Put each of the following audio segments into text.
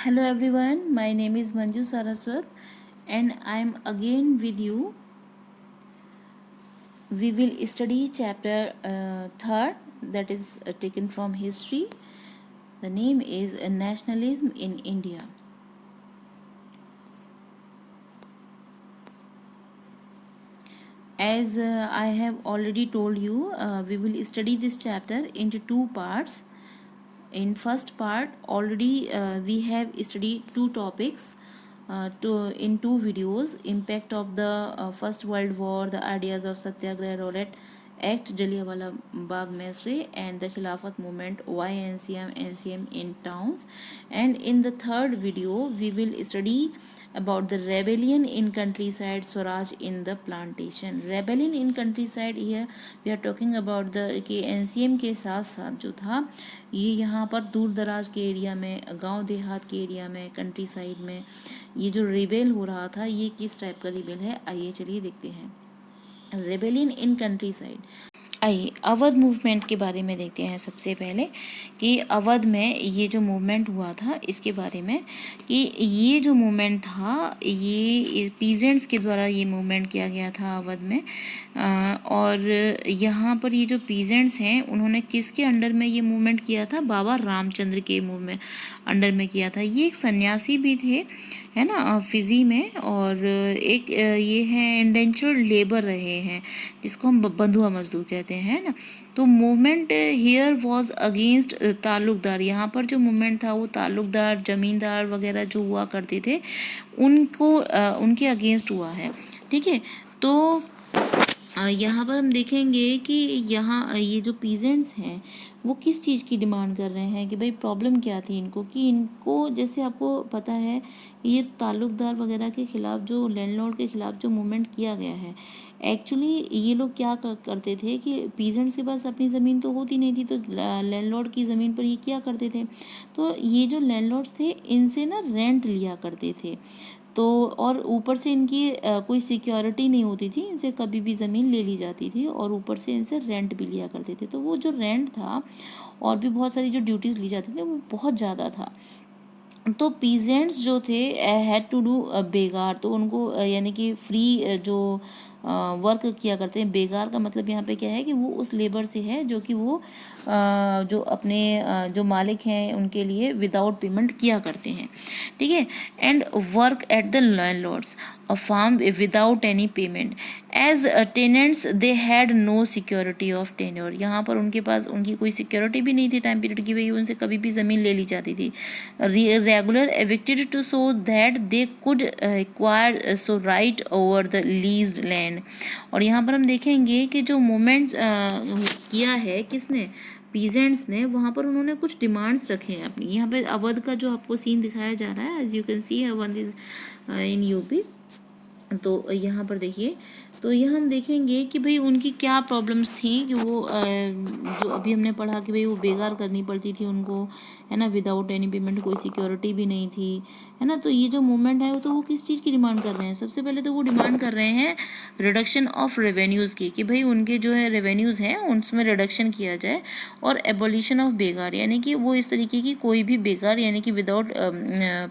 Hello everyone, my name is Manju Saraswat and I am again with you. We will study chapter 3rd, that is taken from history. The name is Nationalism in India. As I have already told you, we will study this chapter into two parts. In first part already we have studied two topics in two videos: impact of the First World War, the ideas of Satyagraha Rowlatt Act, Jallianwala Bagh Massacre, and the Khilafat movement, why NCM in towns. And in the third video we will study about the rebellion in countryside, Swaraj in the plantation. Rebellion in countryside, here we are talking about the कि NCM के साथ साथ जो था ये यहाँ पर दूर दराज के एरिया में, गांव देहात के एरिया में, कंट्री साइड में ये जो रिबेल हो रहा था, ये किस टाइप का रिबेल है, आइए चलिए देखते हैं। Rebellion in country side. आइए अवध मूवमेंट के बारे में देखते हैं सबसे पहले कि अवध में ये जो मूवमेंट हुआ था इसके बारे में कि ये जो मूवमेंट था ये पीजेंट्स के द्वारा ये मूवमेंट किया गया था अवध में। और यहाँ पर ये जो पीजेंट्स हैं उन्होंने किसके अंडर में ये मूवमेंट किया था? बाबा रामचंद्र के मूवमेंट अंडर में किया था। ये एक सन्यासी भी थे, है ना, फिजी में, और एक ये है इंडेंचर्ड लेबर रहे हैं जिसको हम बंधुआ मजदूर कहते हैं ना। तो movement here was against Talukdar. यहाँ पर जो मूवमेंट था वो ताल्लुकदार, जमींदार वगैरह जो हुआ करते थे उनको उनके अगेंस्ट हुआ है। ठीक है, तो यहाँ पर हम देखेंगे कि यहाँ ये जो पीजेंट्स हैं वो किस चीज़ की डिमांड कर रहे हैं कि भाई प्रॉब्लम क्या थी इनको, कि इनको जैसे आपको पता है ये ताल्लुकदार वगैरह के ख़िलाफ़ जो लैंडलॉर्ड के ख़िलाफ़ जो मूवमेंट किया गया है, एक्चुअली ये लोग क्या करते थे कि पीजेंट्स के पास अपनी ज़मीन तो होती नहीं थी, तो लैंडलॉर्ड की ज़मीन पर ये क्या करते थे, तो ये जो लैंडलॉर्ड्स थे इनसे ना रेंट लिया करते थे। तो और ऊपर से इनकी कोई सिक्योरिटी नहीं होती थी, इनसे कभी भी ज़मीन ले ली जाती थी और ऊपर से इनसे रेंट भी लिया करते थे। तो वो जो रेंट था और भी बहुत सारी जो ड्यूटीज़ ली जाती थी वो बहुत ज़्यादा था। तो पीजेंट्स जो थे हैड टू डू बेगार, तो उनको यानी कि फ्री जो वर्क किया करते हैं। बेगार का मतलब यहाँ पे क्या है कि वो उस लेबर से है जो कि वो जो अपने जो मालिक हैं उनके लिए विदाउट पेमेंट किया करते हैं। ठीक है, and work at the landlords a farm without any payment as tenants they had no security of tenure. यहाँ पर उनके पास उनकी कोई सिक्योरिटी भी नहीं थी टाइम पीरियड की, भाई उनसे कभी भी ज़मीन ले ली जाती थी। Regular evicted to so that they could acquire so right over the leased land. और यहाँ पर हम देखेंगे कि जो मूवमेंट किया है किसने, पीजेंट्स ने, वहाँ पर उन्होंने कुछ डिमांड्स रखे हैं अपनी। यहाँ पे अवध का जो आपको सीन दिखाया जा रहा है, as you can see Awadh is in UP. तो यहाँ पर देखिए, तो यहाँ हम देखेंगे कि भाई उनकी क्या प्रॉब्लम्स थी कि वो जो अभी हमने पढ़ा कि भाई वो बेगार करनी पड़ती थी उनको, है ना, विदाउट एनी पेमेंट, कोई सिक्योरिटी भी नहीं थी, है ना। तो ये जो मूवमेंट है तो वो किस चीज़ की डिमांड कर रहे हैं? सबसे पहले तो वो डिमांड कर रहे हैं रिडक्शन ऑफ रेवेन्यूज़ की, कि भाई उनके जो है रेवेन्यूज़ हैं उनमें रिडक्शन किया जाए, और एबोलिशन ऑफ बेगार, यानी कि वो इस तरीके की कोई भी बेगार यानी कि विदाउट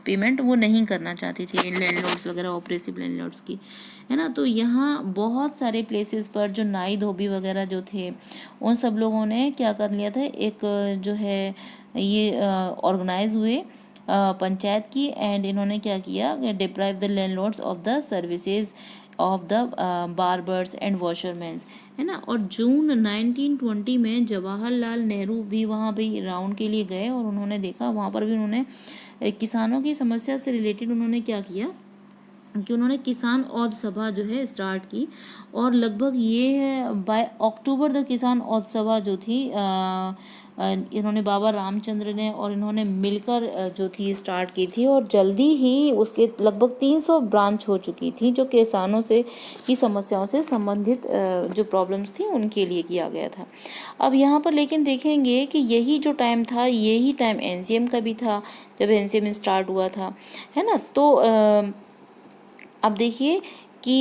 पेमेंट वो नहीं करना चाहती थी लैंडलॉर्ड्स वगैरह, ऑपरेसिव लैंडलॉर्ड्स की, है ना। तो यहाँ बहुत सारे प्लेसेस पर जो नाई धोबी वगैरह जो थे उन सब लोगों ने क्या कर लिया था, एक जो है ये ऑर्गेनाइज हुए पंचायत की, एंड इन्होंने क्या किया, deprive the landlords of the services of the barbers and washermans, है ना। और जून 1920 में जवाहरलाल नेहरू भी वहाँ पे राउंड के लिए गए और उन्होंने देखा, वहाँ पर भी उन्होंने किसानों की समस्या से रिलेटेड उन्होंने क्या किया कि उन्होंने किसान औध सभा जो है स्टार्ट की, और लगभग ये है बाय अक्टूबर द किसान औध सभा जो थी इन्होंने बाबा रामचंद्र ने और इन्होंने मिलकर जो थी स्टार्ट की थी, और जल्दी ही उसके लगभग 300 ब्रांच हो चुकी थी जो किसानों से की समस्याओं से संबंधित जो प्रॉब्लम्स थी उनके लिए किया गया था। अब यहाँ पर लेकिन देखेंगे कि यही जो टाइम था यही टाइम एनसीएम का भी था जब एनसीएम स्टार्ट हुआ था, है ना। तो अब देखिए कि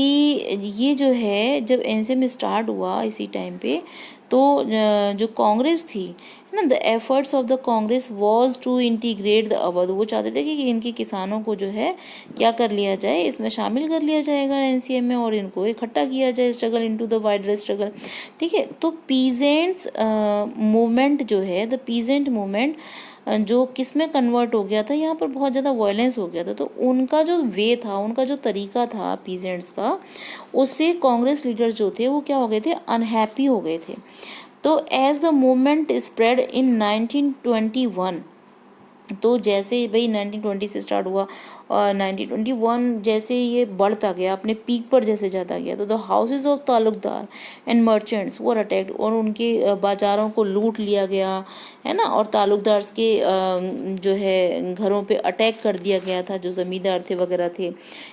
ये जो है जब एनसीएम स्टार्ट हुआ इसी टाइम पे, तो जो कांग्रेस थी है ना। The efforts of the Congress was to integrate the Awadh, वो चाहते थे कि इनके किसानों को जो है क्या कर लिया जाए, इसमें शामिल कर लिया जाएगा एनसीएम में, और इनको इकट्ठा किया जाए, struggle into the wider struggle. ठीक है, तो पीजेंट्स मूवमेंट जो है, द पीजेंट मूवमेंट जो किस में कन्वर्ट हो गया था, यहाँ पर बहुत ज़्यादा वायलेंस हो गया था। तो उनका जो वे था, उनका जो तरीका था पीजेंट्स का, उससे कांग्रेस लीडर्स जो थे वो क्या हो गए थे, अनहैप्पी हो गए थे। तो as the movement spread in 1921, तो जैसे भाई 1920 से स्टार्ट हुआ और 1921 जैसे ये बढ़ता गया, अपने पीक पर जैसे जाता गया, तो the houses of Talukdar and merchants were attacked, और उनके बाज़ारों को लूट लिया गया, है ना। और तालुकदार्स के जो है घरों पे अटैक कर दिया गया था, जो ज़मींदार थे वगैरह थे,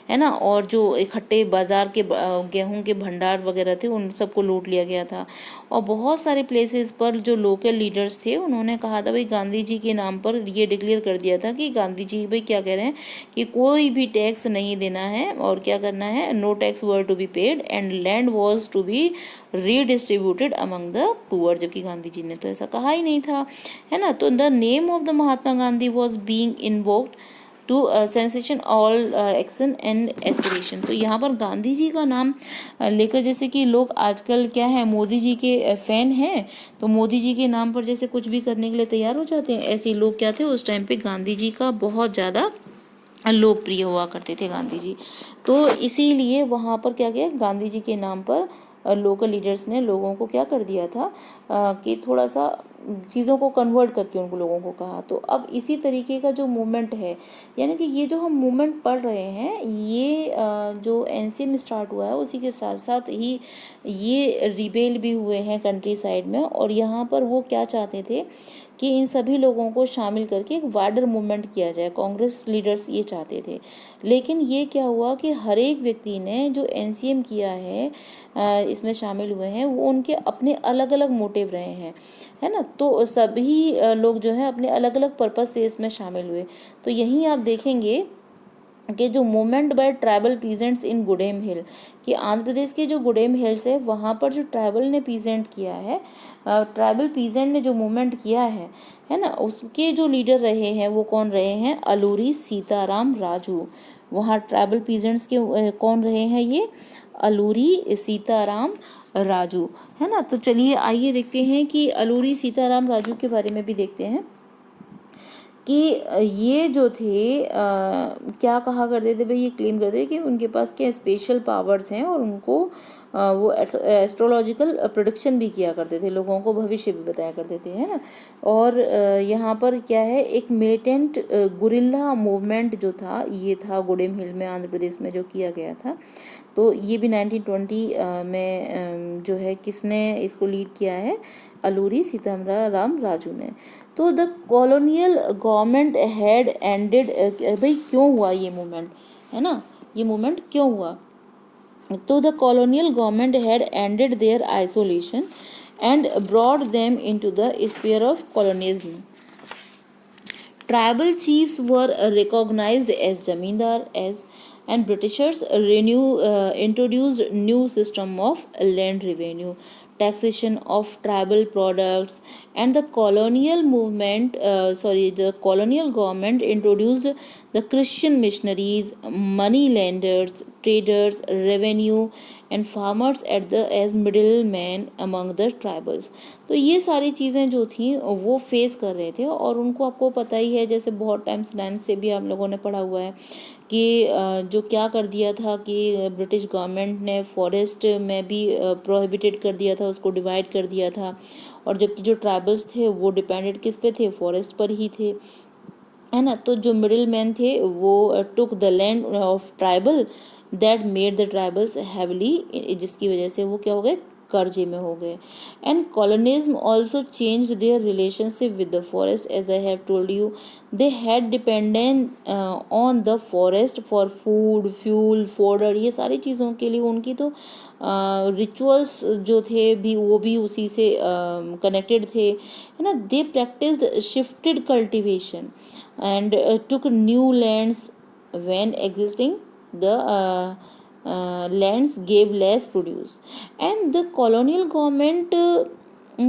है ना। और जो इकट्ठे बाज़ार के गेहूं के भंडार वगैरह थे, उन सबको लूट लिया गया था। और बहुत सारे प्लेसेस पर जो लोकल लीडर्स थे, उन्होंने कहा था भाई, गांधी जी के नाम पर ये डिक्लेयर कर दिया था कि गांधी जी भाई क्या कह रहे हैं कि कोई भी टैक्स नहीं देना है, और क्या करना है, no tax were to be paid and land was to be redistributed among the poor, जबकि गांधी जी ने तो ऐसा कहा ही नहीं था, है ना। तो the name of the Mahatma Gandhi was being invoked to sanction all action and aspiration. तो यहाँ पर गांधी जी का नाम लेकर, जैसे कि लोग आजकल क्या है, मोदी जी के फैन हैं, तो मोदी जी के नाम पर जैसे कुछ भी करने के लिए तैयार हो जाते हैं, ऐसे लोग क्या थे उस टाइम पे, गांधी जी का बहुत ज़्यादा लोकप्रिय हुआ करते थे गांधी जी। तो इसीलिए वहाँ पर क्या किया, गांधी जी के नाम पर लोकल लीडर्स ने लोगों को क्या कर दिया था कि थोड़ा सा चीज़ों को कन्वर्ट करके उनको लोगों को कहा। तो अब इसी तरीके का जो मूवमेंट है, यानी कि ये जो हम मूवमेंट पढ़ रहे हैं, ये जो एनसीएम स्टार्ट हुआ है, उसी के साथ साथ ही ये रिबेल भी हुए हैं कंट्री साइड में। और यहाँ पर वो क्या चाहते थे कि इन सभी लोगों को शामिल करके एक वाइडर मूवमेंट किया जाए, कांग्रेस लीडर्स ये चाहते थे। लेकिन ये क्या हुआ कि हर एक व्यक्ति ने जो एनसीएम किया है, इसमें शामिल हुए हैं, वो उनके अपने अलग अलग मोटिव रहे हैं, है ना। तो सभी लोग जो है अपने अलग अलग पर्पस से इसमें शामिल हुए। तो यहीं आप देखेंगे कि जो मूवमेंट बाय ट्राइबल पीजेंट्स इन गुडेम हिल, कि आंध्र प्रदेश के जो गुडेम हिल्स है, वहाँ पर जो ट्राइबल ने पीजेंट किया है, ट्राइबल पीजेंट ने जो मूवमेंट किया है ना, उसके जो लीडर रहे हैं वो कौन रहे हैं, अलूरी सीताराम राजू। वहाँ ट्राइबल पीजेंट्स के कौन रहे हैं, ये अलूरी सीताराम राजू, है ना। तो चलिए आइए देखते हैं कि अलूरी सीताराम राजू के बारे में भी देखते हैं कि ये जो थे क्या कहा करते थे भाई, ये क्लेम करते थे कि उनके पास क्या स्पेशल पावर्स हैं, और उनको वो एस्ट्रोलॉजिकल प्रेडिक्शन भी किया करते थे, लोगों को भविष्य भी बताया करते थे, है ना। और यहाँ पर क्या है, एक मिलिटेंट गुरिल्ला मूवमेंट जो था, ये था गुडेम हिल में, आंध्र प्रदेश में जो किया गया था। तो ये भी 1920 में जो है किसने इसको लीड किया है, अलूरी सीताराम राजू ने। तो the colonial government had ended, भाई क्यों हुआ ये मूवमेंट, है ना, ये मूवमेंट क्यों हुआ। तो the colonial government had ended their isolation and brought them into the sphere of colonialism. Tribal chiefs were recognized as zamindar as, and Britishers introduced new system of land revenue, taxation of tribal products, and the colonial government introduced the Christian missionaries, money lenders, traders, revenue and farmers at the as middle man among the tribals. तो ये सारी चीज़ें जो थी वो face कर रहे थे, और उनको आपको पता ही है, जैसे बहुत टाइम्स 9 से भी आप लोगों ने पढ़ा हुआ है कि जो क्या कर दिया था कि ब्रिटिश गवर्नमेंट ने फॉरेस्ट में भी प्रोहिबिटेड कर दिया था, उसको डिवाइड कर दिया था। और जबकि जो ट्राइबल्स थे वो डिपेंडेड किस पे थे, फॉरेस्ट पर ही थे, है ना। तो जो मिडिल मैन थे वो took the land of tribal that made the tribals heavily, जिसकी वजह से वो क्या हो गए, कर्जे में हो गए। And colonialism also change their relationship with the forest, as I have told you, they had dependent on the forest for food, fuel, fodder, ये सारी चीज़ों के लिए उनकी तो रिचुअल्स जो थे भी वो भी उसी से कनेक्टेड थे, है ना। They practised shifted cultivation and took new lands when existing the lands gave less produce, and the colonial government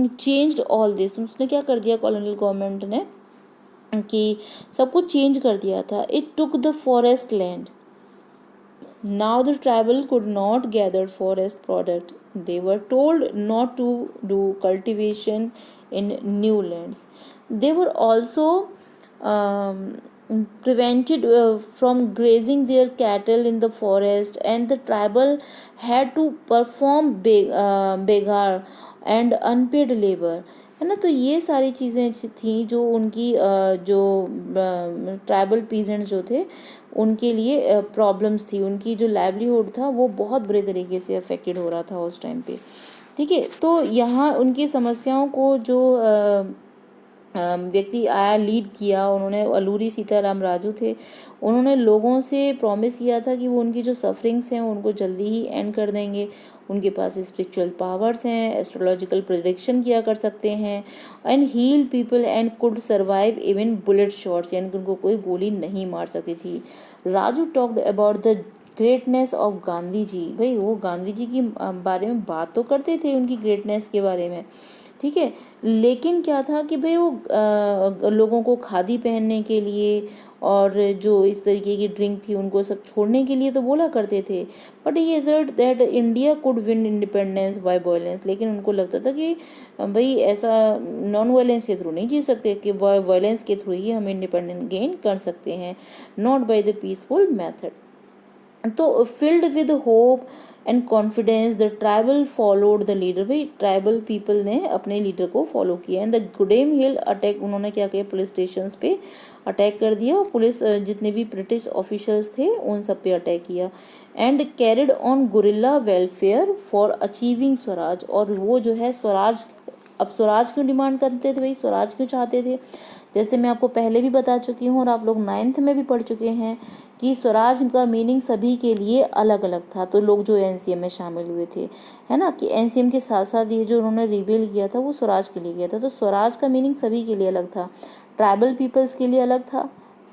changed all this, उसने क्या कर दिया कॉलोनियल गवर्नमेंट ने कि सब कुछ चेंज कर दिया था. It took the forest land. Now the tribal could not gather forest product. They were told not to do cultivation in new lands. They were also um, prevented from grazing their cattle in the forest, and the tribal had to perform begar and unpaid labor. है ना. तो ये सारी चीज़ें थी जो उनकी जो ट्राइबल पीजेंट्स जो थे उनके लिए प्रॉब्लम्स थी. उनकी जो लाइवलीहुड था वो बहुत बुरे तरीके से अफेक्टेड हो रहा था उस टाइम पे. ठीक है. तो यहाँ उनकी समस्याओं को जो व्यक्ति आया लीड किया, उन्होंने अलूरी सीताराम राजू थे. उन्होंने लोगों से प्रॉमिस किया था कि वो उनकी जो सफरिंग्स हैं उनको जल्दी ही एंड कर देंगे. उनके पास स्पिरिचुअल पावर्स हैं, एस्ट्रोलॉजिकल प्रेडिक्शन किया कर सकते हैं, and heal people and could survive even bullet shots, यानी कि उनको कोई गोली नहीं मार सकती थी. Raju talked about the greatness of Gandhi ji. भाई वो गांधी जी की बारे में बात तो करते थे, उनकी ग्रेटनेस के बारे में. ठीक है. लेकिन क्या था कि भाई वो लोगों को खादी पहनने के लिए और जो इस तरीके की ड्रिंक थी उनको सब छोड़ने के लिए तो बोला करते थे. बट ये assert that India could win independence bye violence. लेकिन उनको लगता था कि भाई ऐसा नॉन वायलेंस के थ्रू नहीं जी सकते, कि वायलेंस के थ्रू ही हम इंडिपेंडेंस गेन कर सकते हैं, not by the peaceful method. तो filled with hope and confidence the tribal followed the leader. भाई ट्राइबल पीपल ने अपने लीडर को फॉलो किया. And the Gudem hill attack, उन्होंने क्या किया पुलिस स्टेशन पे अटैक कर दिया और पुलिस जितने भी ब्रिटिश ऑफिशियल्स थे उन सब पे अटैक किया. And carried on guerrilla welfare for achieving Swaraj. और वो जो है स्वराज, अब स्वराज क्यों डिमांड करते थे भाई, स्वराज क्यों चाहते थे? जैसे मैं आपको पहले भी बता चुकी हूँ और आप लोग 9th में भी पढ़ चुके हैं कि स्वराज का मीनिंग सभी के लिए अलग अलग था. तो लोग जो एनसीएम में शामिल हुए थे, है ना, कि एनसीएम के साथ साथ ये जो उन्होंने रिबेल किया था वो स्वराज के लिए किया था. तो स्वराज का मीनिंग सभी के लिए अलग था. ट्राइबल पीपल्स के लिए अलग था,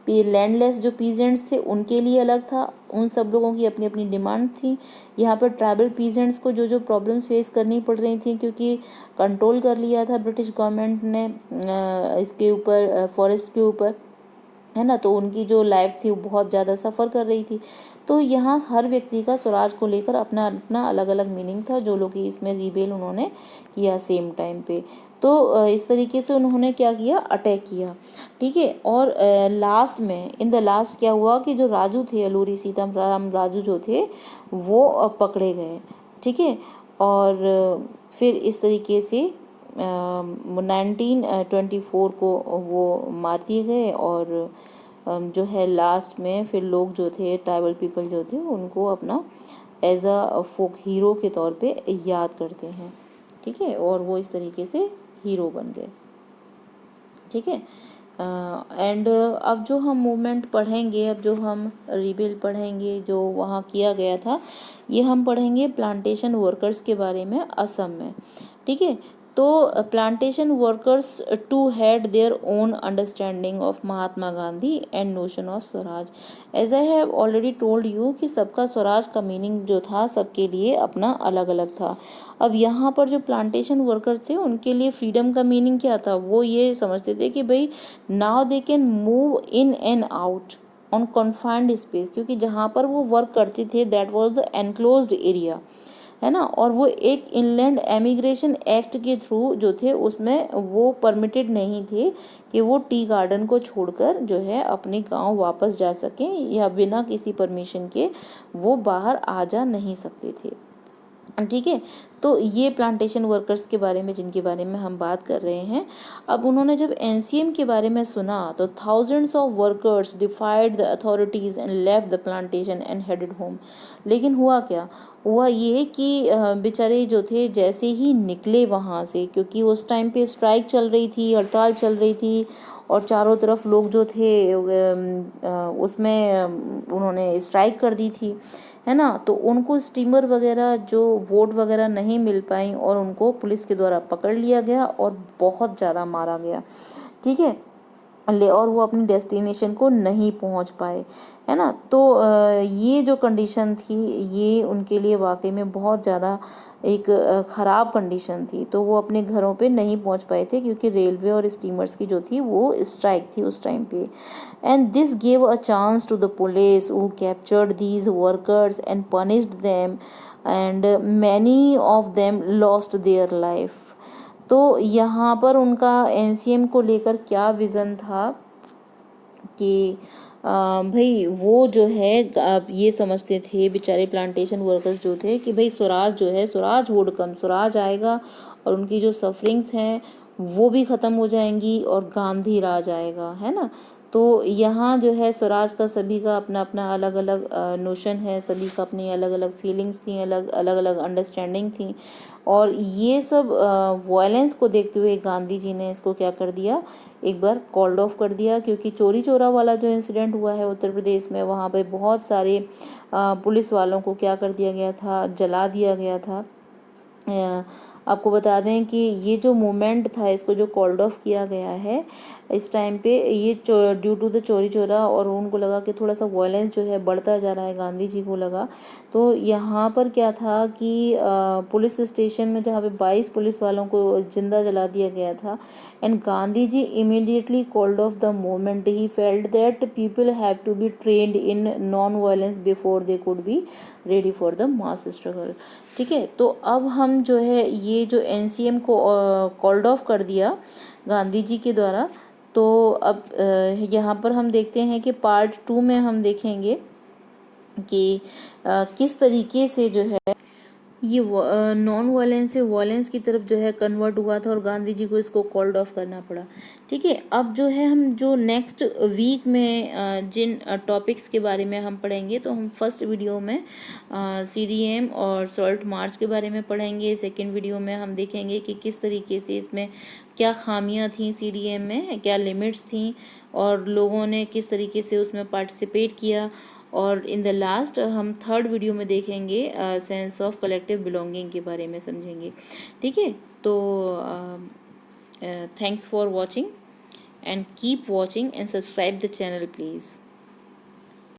लैंडलेस जो पीजेंट्स थे उनके लिए अलग था. उन सब लोगों की अपनी अपनी डिमांड थी. यहाँ पर ट्राइबल पीजेंट्स को जो जो प्रॉब्लम्स फेस करनी पड़ रही थी, क्योंकि कंट्रोल कर लिया था ब्रिटिश गवर्नमेंट ने इसके ऊपर, फॉरेस्ट के ऊपर, है ना. तो उनकी जो लाइफ थी वो बहुत ज़्यादा सफ़र कर रही थी. तो यहाँ हर व्यक्ति का स्वराज को लेकर अपना अपना अलग अलग मीनिंग था, जो लोग इसमें रिबेल उन्होंने किया सेम टाइम पे. तो इस तरीके से उन्होंने क्या किया, अटैक किया. ठीक है. और लास्ट में इन द लास्ट क्या हुआ कि जो राजू थे, अलूरी सीताराम राजू जो थे वो पकड़े गए. ठीक है. और फिर इस तरीके से 1924 को वो मार दिए गए. और जो है लास्ट में फिर लोग जो थे, ट्राइबल पीपल जो थे, उनको अपना एज अ फोक हीरो के तौर पे याद करते हैं. ठीक है. और वो इस तरीके से हीरो बन गए. ठीक है. एंड अब जो हम मूवमेंट पढ़ेंगे, अब जो हम रिबेल पढ़ेंगे जो वहाँ किया गया था, ये हम पढ़ेंगे प्लांटेशन वर्कर्स के बारे में असम में. ठीक है. तो plantation workers to had their own understanding of Mahatma Gandhi and notion of swaraj. As I have already told you कि सबका स्वराज का मीनिंग जो था सबके लिए अपना अलग अलग था. अब यहाँ पर जो प्लांटेशन वर्कर्स थे उनके लिए फ्रीडम का मीनिंग क्या था, वो ये समझते थे कि भाई now they can move in and out on confined space, क्योंकि जहाँ पर वो वर्क करते थे that was the enclosed area, है ना. और वो एक इनलैंड एमिग्रेशन एक्ट के थ्रू जो थे उसमें वो परमिटेड नहीं थे कि वो टी गार्डन को छोड़कर जो है अपने गांव वापस जा सकें, या बिना किसी परमिशन के वो बाहर आ जा नहीं सकते थे. ठीक है. तो ये प्लांटेशन वर्कर्स के बारे में जिनके बारे में हम बात कर रहे हैं. अब उन्होंने जब एनसीएम के बारे में सुना तो thousands of workers डिफाइड the authorities and left the plantation and headed home. लेकिन हुआ क्या, हुआ ये कि बेचारे जो थे जैसे ही निकले वहाँ से, क्योंकि उस टाइम पे स्ट्राइक चल रही थी, हड़ताल चल रही थी, और चारों तरफ लोग जो थे उसमें उन्होंने स्ट्राइक कर दी थी, है ना. तो उनको स्टीमर वगैरह जो वोट वगैरह नहीं मिल पाई और उनको पुलिस के द्वारा पकड़ लिया गया और बहुत ज़्यादा मारा गया. ठीक है. और वो अपनी डेस्टिनेशन को नहीं पहुंच पाए, है ना. तो ये जो कंडीशन थी ये उनके लिए वाकई में बहुत ज़्यादा एक ख़राब कंडीशन थी, तो वो अपने घरों पे नहीं पहुंच पाए थे क्योंकि रेलवे और स्टीमर्स की जो थी वो स्ट्राइक थी उस टाइम पे। And this gave a chance to the police who captured these workers and punished them and many of them lost their life. तो यहाँ पर उनका एनसीएम को लेकर क्या विज़न था कि भाई वो जो है आप ये समझते थे बेचारे प्लांटेशन वर्कर्स जो थे कि भाई स्वराज जो है, स्वराज वुड कम, स्वराज आएगा और उनकी जो सफरिंग्स हैं वो भी ख़त्म हो जाएंगी और गांधी राज आएगा, है ना। तो यहाँ जो है स्वराज का सभी का अपना अपना अलग अलग नोशन है, सभी का अपनी अलग अलग फीलिंग्स थी, अलग अलग अंडरस्टैंडिंग थी। और ये सब वायलेंस को देखते हुए गांधी जी ने इसको क्या कर दिया, एक बार कॉल्ड ऑफ कर दिया। क्योंकि चोरी चोरा वाला जो इंसिडेंट हुआ है उत्तर प्रदेश में, वहाँ पे बहुत सारे पुलिस वालों को क्या कर दिया गया था, जला दिया गया था। आपको बता दें कि ये जो मूवमेंट था इसको जो कॉल्ड ऑफ किया गया है इस टाइम पे, ये ड्यू टू द चोरी चोरा, और उनको लगा कि थोड़ा सा वायलेंस जो है बढ़ता जा रहा है, गांधी जी को लगा। तो यहाँ पर क्या था कि पुलिस स्टेशन में जहाँ पे 22 पुलिस वालों को जिंदा जला दिया गया था, and Gandhi ji immediately called off the movement. He felt that people have to be trained in non violence before they could be ready for the mass struggle. ठीक है, तो अब हम जो है ये जो एनसीएम को कॉल्ड ऑफ कर दिया गांधी जी के द्वारा। तो अब यहाँ पर हम देखते हैं कि पार्ट 2 में हम देखेंगे कि किस तरीके से जो है ये नॉन वायलेंस से वायलेंस की तरफ जो है कन्वर्ट हुआ था और गांधी जी को इसको कॉल्ड ऑफ करना पड़ा। ठीक है, अब जो है हम जो नेक्स्ट वीक में जिन टॉपिक्स के बारे में हम पढ़ेंगे, तो हम फर्स्ट वीडियो में सीडीएम और सॉल्ट मार्च के बारे में पढ़ेंगे। सेकंड वीडियो में हम देखेंगे कि किस तरीके से इसमें क्या खामियां थी, सीडीएम में क्या लिमिट्स थी और लोगों ने किस तरीके से उसमें पार्टिसिपेट किया। और इन द लास्ट हम थर्ड वीडियो में देखेंगे सेंस ऑफ कलेक्टिव बिलोंगिंग के बारे में समझेंगे। ठीक है, तो thanks for watching and keep watching and subscribe the channel please.